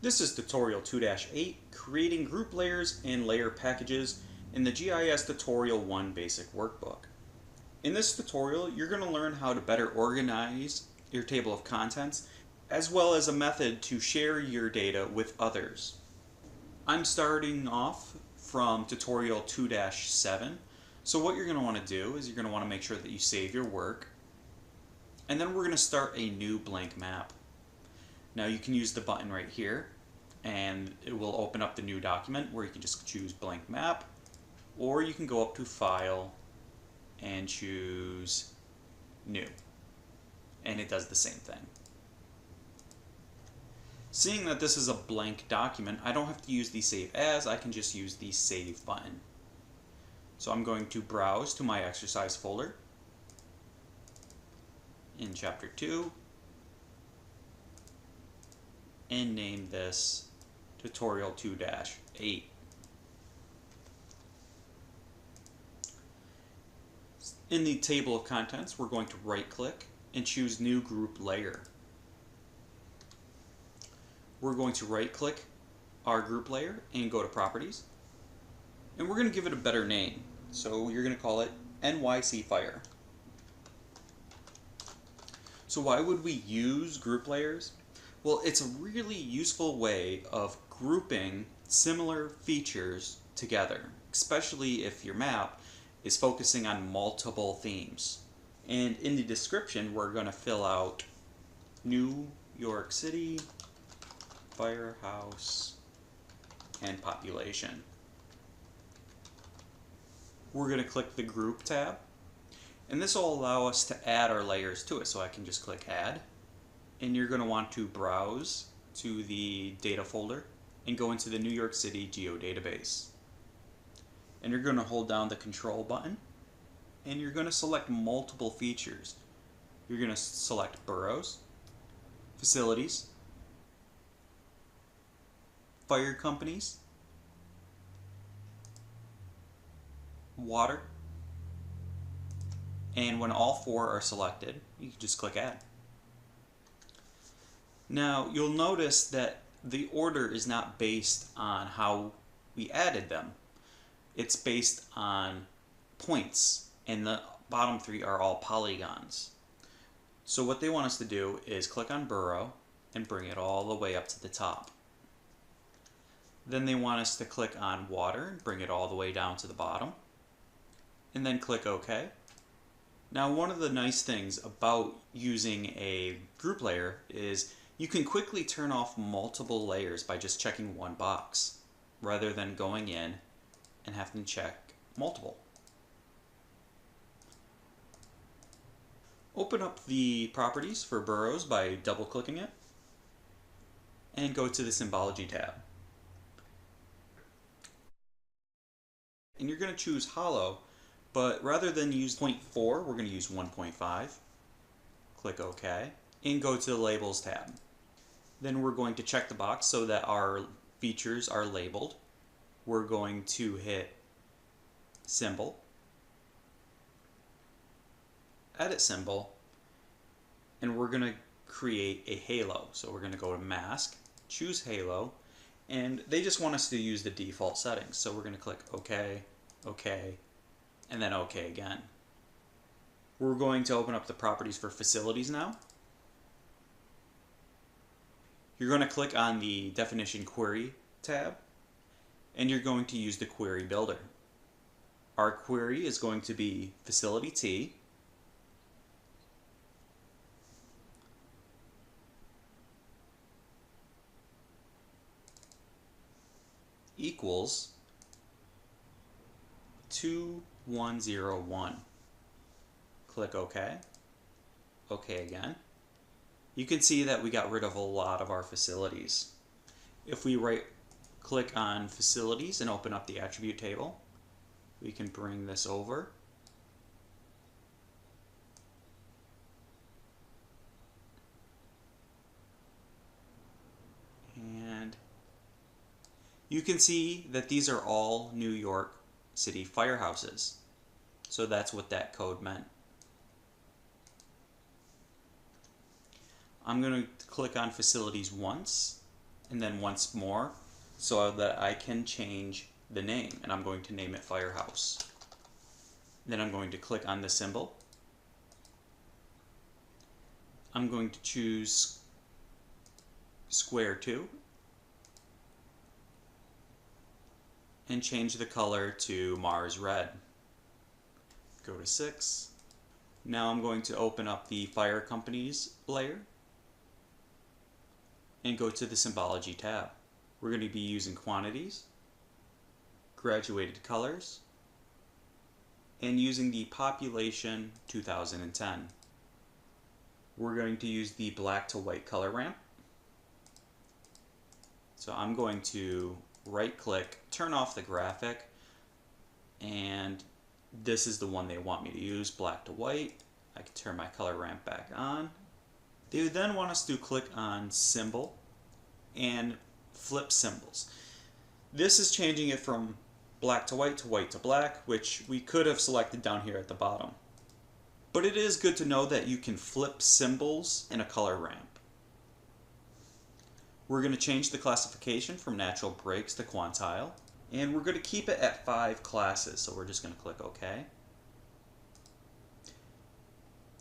This is tutorial 2-8, creating group layers and layer packages in the GIS Tutorial 1 Basic Workbook. In this tutorial, you're going to learn how to better organize your table of contents, as well as a method to share your data with others. I'm starting off from tutorial 2-7, so what you're going to want to do is you're going to want to make sure that you save your work, and then we're going to start a new blank map. Now you can use the button right here and it will open up the new document where you can just choose blank map, or you can go up to File and choose New, and it does the same thing. Seeing that this is a blank document, I don't have to use the Save As, I can just use the Save button. So I'm going to browse to my exercise folder in Chapter 2 and name this tutorial 2-8. In the table of contents, we're going to right click and choose New Group Layer. We're going to right click our group layer and go to Properties, and we're going to give it a better name. So you're going to call it NYC Fire. So why would we use group layers? Well, it's a really useful way of grouping similar features together, especially if your map is focusing on multiple themes. And in the description, we're going to fill out New York City, firehouse, and population. We're going to click the Group tab, and this will allow us to add our layers to it. So I can just click Add. And you're going to want to browse to the data folder and go into the New York City geodatabase. And you're going to hold down the Control button and you're going to select multiple features. You're going to select boroughs, facilities, fire companies, water, and when all four are selected, you can just click Add. Now, you'll notice that the order is not based on how we added them. It's based on points, and the bottom three are all polygons. So what they want us to do is click on Borough and bring it all the way up to the top. Then they want us to click on Water and bring it all the way down to the bottom. And then click OK. Now, one of the nice things about using a group layer is you can quickly turn off multiple layers by just checking one box, rather than going in and having to check multiple. Open up the properties for boroughs by double-clicking it, and go to the Symbology tab. And you're going to choose Hollow, but rather than use 0.4, we're going to use 1.5. Click OK, and go to the Labels tab. Then we're going to check the box so that our features are labeled. We're going to hit Symbol, Edit Symbol, and we're going to create a halo. So we're going to go to Mask, choose Halo, and they just want us to use the default settings. So we're going to click OK, OK, and then OK again. We're going to open up the properties for facilities now. You're going to click on the Definition Query tab, and you're going to use the Query Builder. Our query is going to be Facility T equals 2101. Click OK. OK again. You can see that we got rid of a lot of our facilities. If we right-click on Facilities and open up the attribute table, we can bring this over. And you can see that these are all New York City firehouses. So that's what that code meant. I'm going to click on Facilities once, and then once more so that I can change the name, and I'm going to name it Firehouse. Then I'm going to click on the symbol. I'm going to choose square 2 and change the color to Mars Red. Go to 6. Now I'm going to open up the Fire Companies layer and go to the Symbology tab. We're going to be using quantities, graduated colors, and using the population 2010. We're going to use the black to white color ramp. So I'm going to right click, turn off the graphic, and this is the one they want me to use, black to white. I can turn my color ramp back on. They then want us to click on symbol and flip symbols. This is changing it from black to white to black, which we could have selected down here at the bottom. But it is good to know that you can flip symbols in a color ramp. We're going to change the classification from natural breaks to quantile, and we're going to keep it at 5 classes, so we're just going to click OK.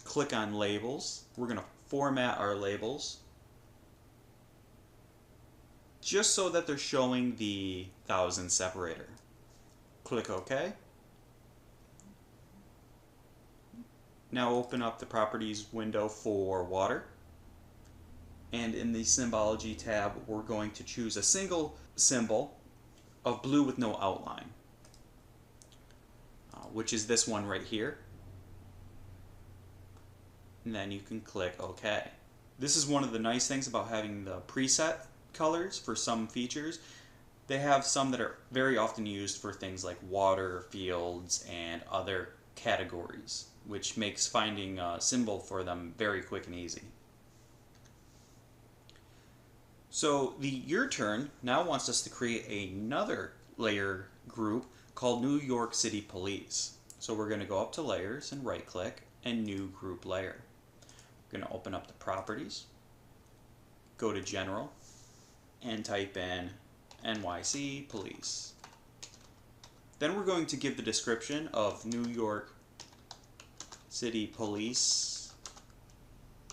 Click on labels. We're going to format our labels just so that they're showing the thousand separator. Click OK. Now open up the properties window for water, and in the symbology tab we're going to choose a single symbol of blue with no outline, which is this one right here, and then you can click OK. This is one of the nice things about having the preset colors for some features. They have some that are very often used for things like water, fields, and other categories, which makes finding a symbol for them very quick and easy. So the Your Turn now wants us to create another layer group called New York City Police. So we're going to go up to Layers and right click and New Group Layer. We're going to open up the properties, go to General, and type in NYC Police. Then we're going to give the description of New York City Police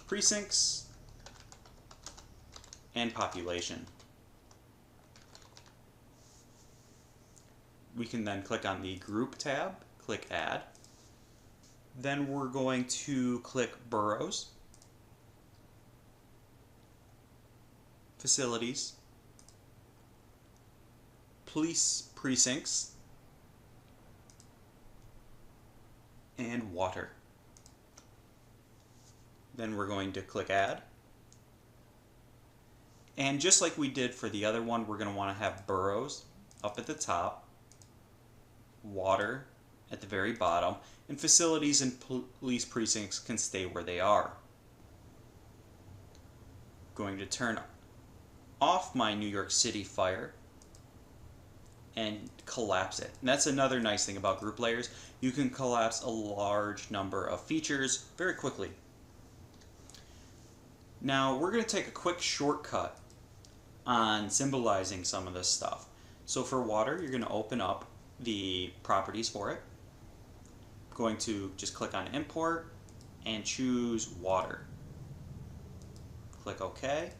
precincts and population. We can then click on the Group tab, click Add. Then we're going to click Boroughs, Facilities, Police Precincts, and Water. Then we're going to click Add. And just like we did for the other one, we're going to want to have boroughs up at the top, water at the very bottom, and facilities and police precincts can stay where they are. Going to turn off my New York City Fire and collapse it. And that's another nice thing about group layers. You can collapse a large number of features very quickly. Now we're going to take a quick shortcut on symbolizing some of this stuff. So for water, you're going to open up the properties for it. I'm going to just click on Import and choose Water. Click OK.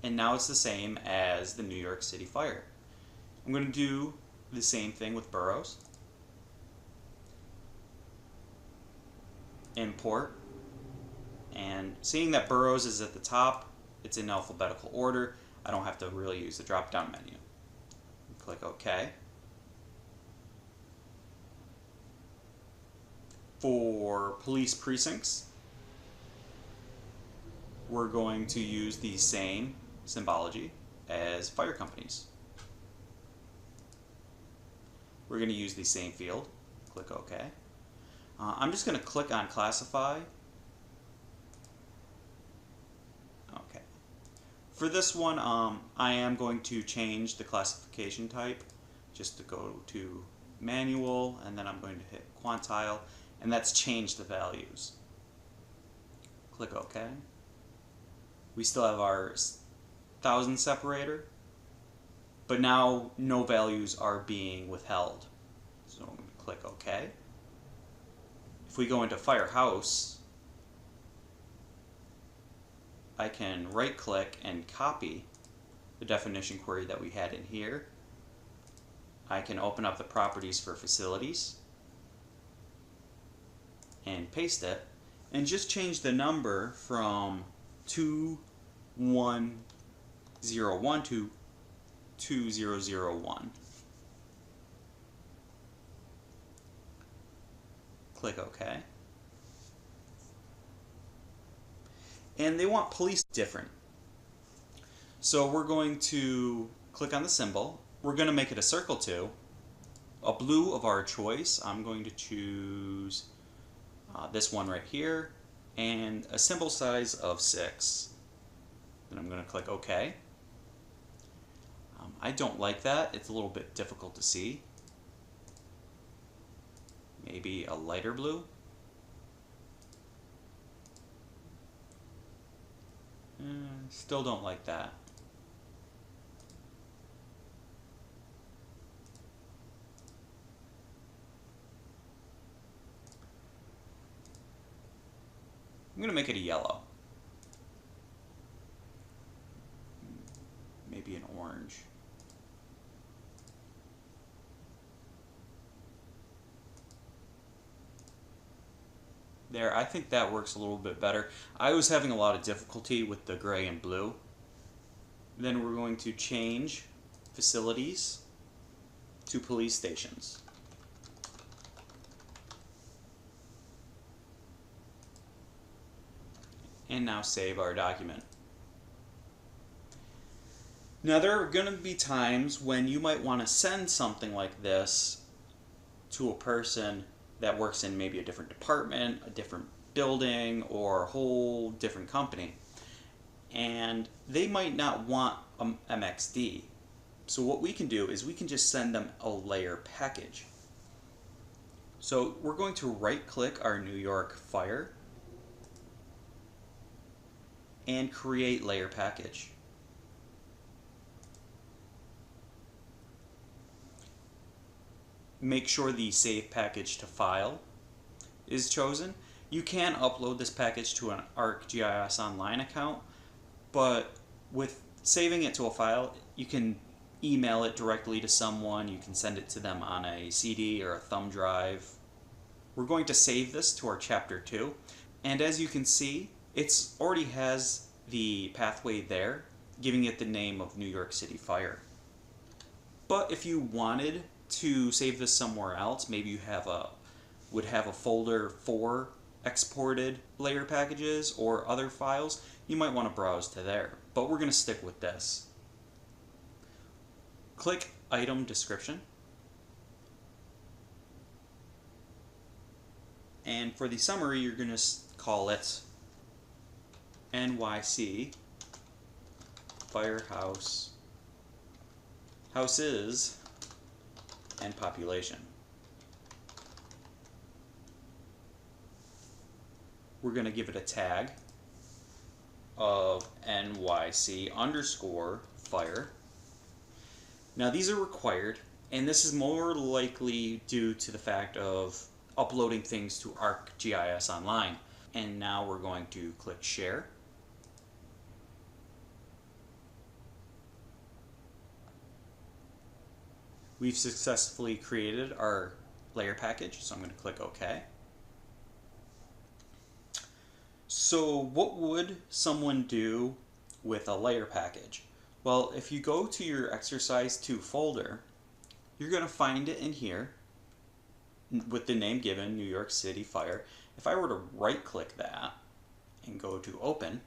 And now it's the same as the New York City Fire. I'm going to do the same thing with boroughs. Import. And seeing that boroughs is at the top, it's in alphabetical order. I don't have to really use the drop-down menu. Click OK. For police precincts, we're going to use the same symbology as fire companies. We're going to use the same field. Click OK. I'm just going to click on Classify. Okay. For this one, I am going to change the classification type just to go to Manual, and then I'm going to hit Quantile, and that's changed the values. Click OK. We still have our thousand separator, but now no values are being withheld. So I'm going to click OK. If we go into Firehouse, I can right click and copy the definition query that we had in here. I can open up the properties for facilities and paste it and just change the number from 2101 to 2001. Click OK. And they want police different. So we're going to click on the symbol. We're going to make it a circle too. A blue of our choice. I'm going to choose this one right here. And a symbol size of 6. Then I'm going to click OK. I don't like that. It's a little bit difficult to see. Maybe a lighter blue. Still don't like that. I'm going to make it a yellow. Maybe an orange. There, I think that works a little bit better. I was having a lot of difficulty with the gray and blue. Then we're going to change facilities to police stations. And now save our document. Now there are going to be times when you might want to send something like this to a person that works in maybe a different department, a different building, or a whole different company. And they might not want MXD. So what we can do is we can just send them a layer package. So we're going to right click our New York Fire and create layer package. Make sure the save package to file is chosen. You can upload this package to an ArcGIS Online account, but with saving it to a file, you can email it directly to someone, you can send it to them on a CD or a thumb drive. We're going to save this to our chapter 2, and as you can see, it already has the pathway there, giving it the name of New York City Fire. But if you wanted to save this somewhere else, maybe you would have a folder for exported layer packages or other files, you might want to browse to there. But we're going to stick with this. Click Item Description. And for the summary, you're going to call it NYC Firehouse Houses and Population. We're going to give it a tag of NYC _ fire. Now these are required, and this is more likely due to the fact of uploading things to ArcGIS Online. And now we're going to click Share. We've successfully created our layer package, so I'm going to click OK. So what would someone do with a layer package? Well, if you go to your Exercise 2 folder, you're going to find it in here with the name given, New York City Fire. If I were to right-click that and go to Open,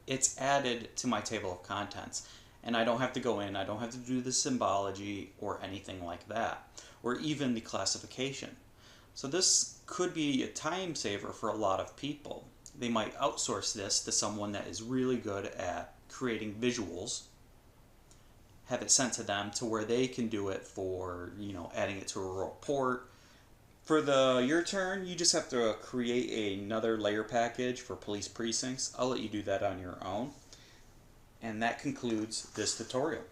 it's added to my table of contents. And I don't have to go in, I don't have to do the symbology or anything like that, or even the classification. So this could be a time saver for a lot of people. They might outsource this to someone that is really good at creating visuals, have it sent to them to where they can do it for, adding it to a report. For your turn, you just have to create another layer package for police precincts. I'll let you do that on your own. And that concludes this tutorial.